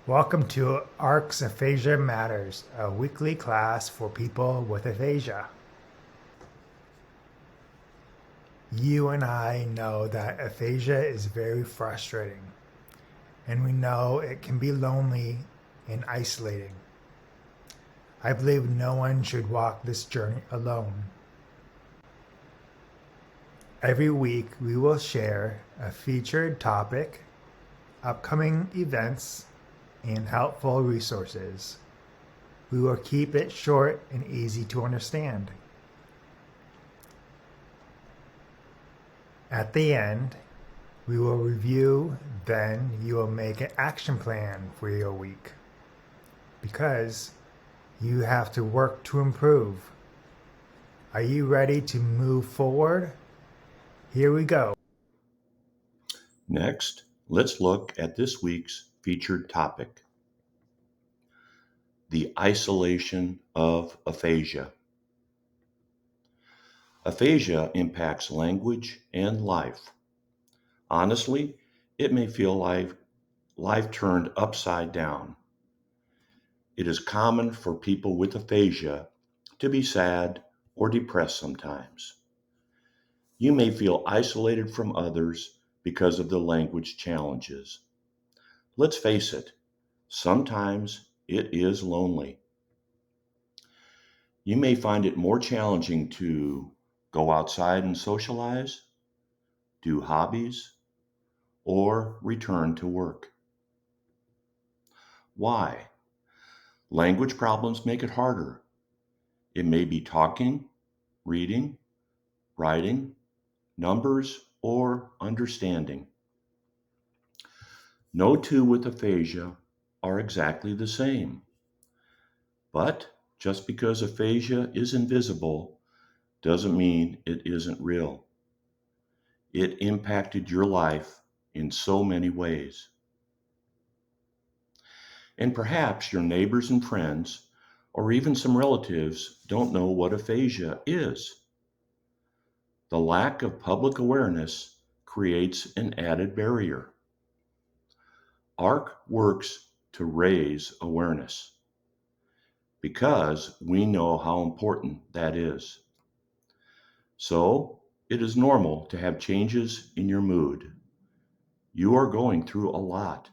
Welcome to ARC's Aphasia Matters, a weekly class for people with aphasia. You and I know that aphasia is very frustrating, and we know it can be lonely and isolating. I believe no one should walk this journey alone. Every week, we will share a featured topic, upcoming events, and helpful resources. We will keep it short and easy to understand. At the end, we will review, then you will make an action plan for your week. Because you have to work to improve. Are you ready to move forward? Here we go. Next, let's look at this week's featured topic, the isolation of aphasia. Aphasia impacts language and life. Honestly, it may feel like life turned upside down. It is common for people with aphasia to be sad or depressed sometimes. You may feel isolated from others because of the language challenges. Let's face it, sometimes it is lonely. You may find it more challenging to go outside and socialize, do hobbies, or return to work. Why? Language problems make it harder. It may be talking, reading, writing, numbers, or understanding. No two with aphasia are exactly the same. But just because aphasia is invisible doesn't mean it isn't real. It impacted your life in so many ways. And perhaps your neighbors and friends, or even some relatives, don't know what aphasia is. The lack of public awareness creates an added barrier. ARC works to raise awareness because we know how important that is. So, it is normal to have changes in your mood. You are going through a lot.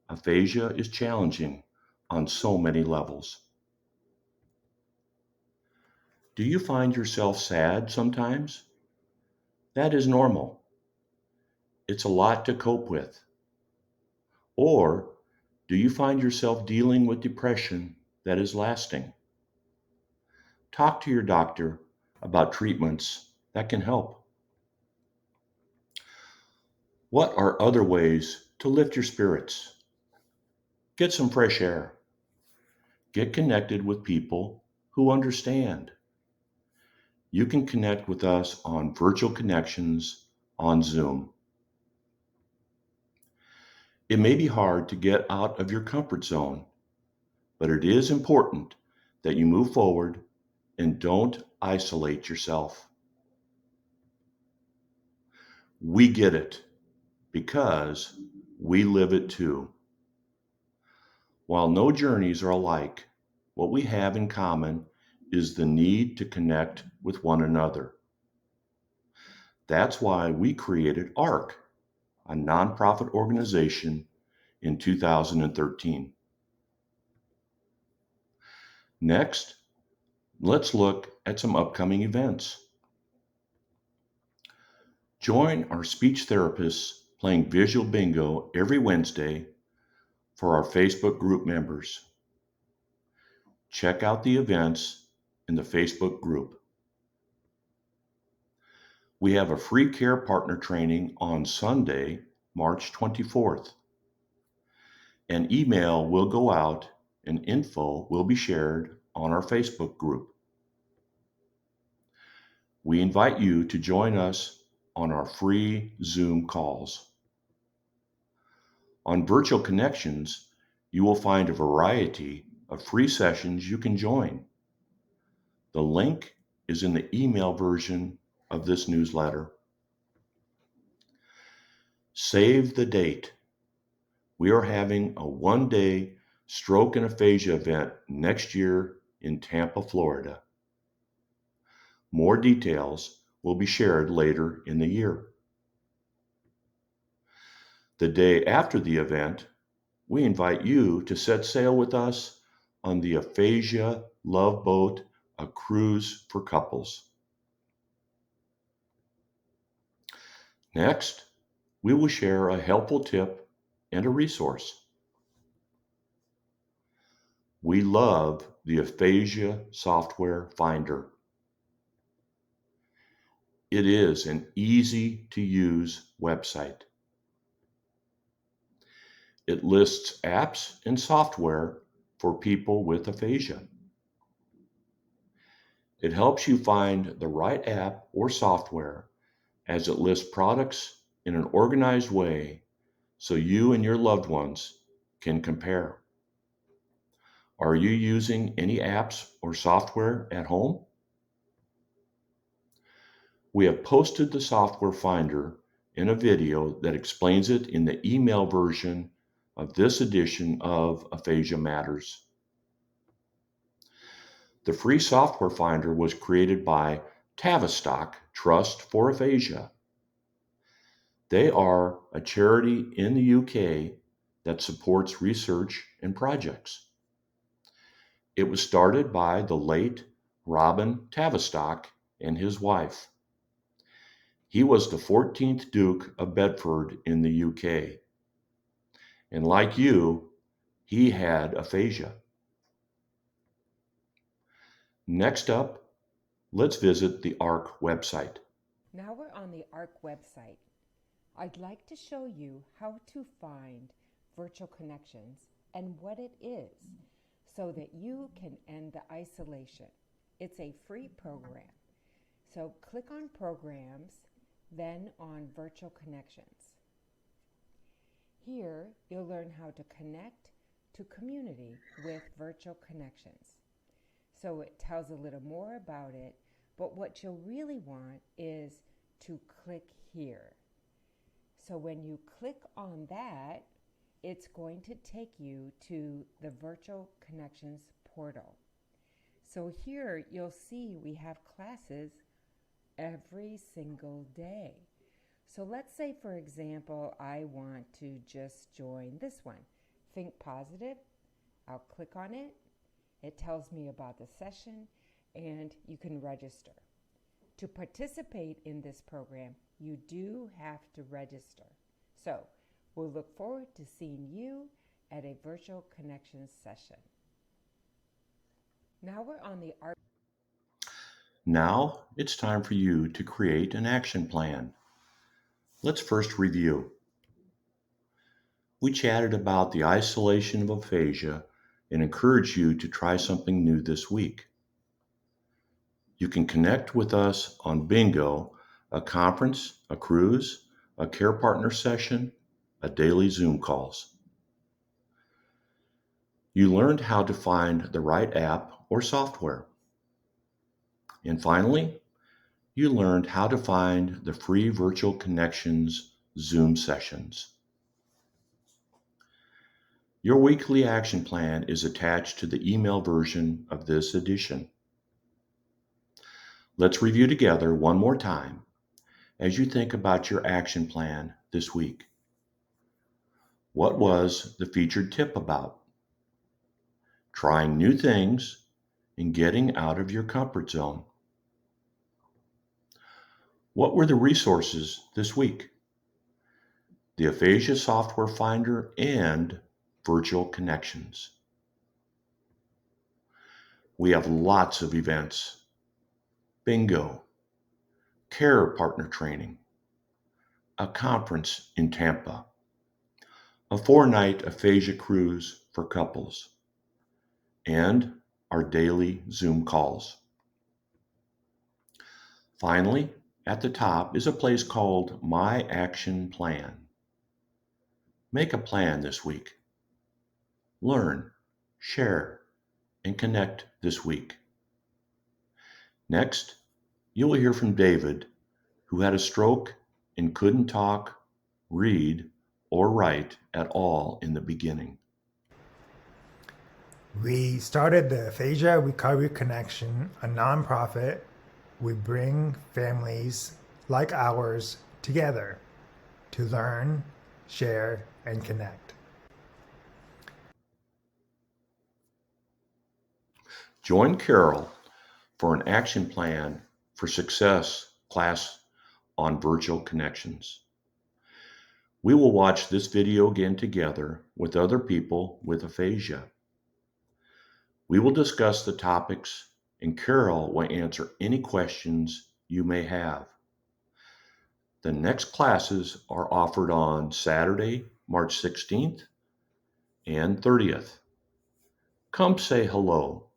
Aphasia is challenging on so many levels. Do you find yourself sad sometimes? That is normal. It's a lot to cope with. Or do you find yourself dealing with depression that is lasting? Talk to your doctor about treatments that can help. What are other ways to lift your spirits? Get some fresh air. Get connected with people who understand. You can connect with us on virtual connections on Zoom. It may be hard to get out of your comfort zone, but it is important that you move forward and don't isolate yourself. We get it because we live it too. While no journeys are alike, what we have in common is the need to connect with one another. That's why we created ARC, a nonprofit organization, in 2013. Next, let's look at some upcoming events. Join our speech therapists playing visual bingo every Wednesday for our Facebook group members. Check out the events in the Facebook group. We have a free care partner training on Sunday, March 24th. An email will go out and info will be shared on our Facebook group. We invite you to join us on our free Zoom calls. On Virtual Connections, you will find a variety of free sessions you can join. The link is in the email version of this newsletter. Save the date. We are having a one-day stroke and aphasia event next year in Tampa, Florida. More details will be shared later in the year. The day after the event, we invite you to set sail with us on the Aphasia Love Boat, a cruise for couples. Next, we will share a helpful tip and a resource. We love the Aphasia Software Finder. It is an easy-to-use website. It lists apps and software for people with aphasia. It helps you find the right app or software as it lists products in an organized way so you and your loved ones can compare. Are you using any apps or software at home? We have posted the software finder in a video that explains it in the email version of this edition of Aphasia Matters. The free software finder was created by Tavistock Trust for Aphasia. They are a charity in the UK that supports research and projects. It was started by the late Robin Tavistock and his wife. He was the 14th Duke of Bedford in the UK. And like you, he had aphasia. Next up, let's visit the ARC website. Now we're on the ARC website. I'd like to show you how to find virtual connections and what it is so that you can end the isolation. It's a free program. So click on Programs, then on Virtual Connections. Here you'll learn how to connect to community with virtual connections. So it tells a little more about it, but what you'll really want is to click here. So when you click on that, it's going to take you to the Virtual Connections portal. So here you'll see we have classes every single day. So let's say, for example, I want to just join this one, Think Positive. I'll click on it. It tells me about the session and you can register. To participate in this program, you do have to register. So we'll look forward to seeing you at a Virtual Connections session. Now we're on the ARC. Now it's time for you to create an action plan. Let's first review. We chatted about the isolation of aphasia and encouraged you to try something new this week. You can connect with us on Bingo, a conference, a cruise, a care partner session, a daily Zoom calls. You learned how to find the right app or software. And finally, you learned how to find the free Virtual Connections Zoom sessions. Your weekly action plan is attached to the email version of this edition. Let's review together one more time as you think about your action plan this week. What was the featured tip about? Trying new things and getting out of your comfort zone. What were the resources this week? The Aphasia Software Finder and Virtual Connections. We have lots of events. Bingo, care partner training, a conference in Tampa, a 4-night Aphasia cruise for couples, and our daily Zoom calls. Finally, at the top is a place called My Action Plan. Make a plan this week. Learn, share, and connect this week. Next, you will hear from David, who had a stroke and couldn't talk, read, or right at all in the beginning. We started the Aphasia Recovery Connection, a nonprofit. We bring families like ours together to learn, share, and connect. Join Carol for an action plan for success class on virtual connections. We will watch this video again together with other people with aphasia. We will discuss the topics and Carol will answer any questions you may have. The next classes are offered on Saturday, March 16th and 30th. Come say hello.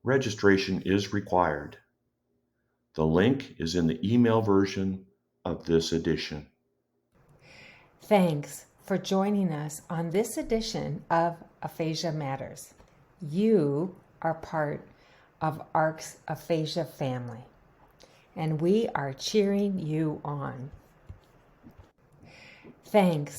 Registration is required. The link is in the email version of this edition. Thanks for joining us on this edition of Aphasia Matters. You are part of ARC's Aphasia family, and we are cheering you on. Thanks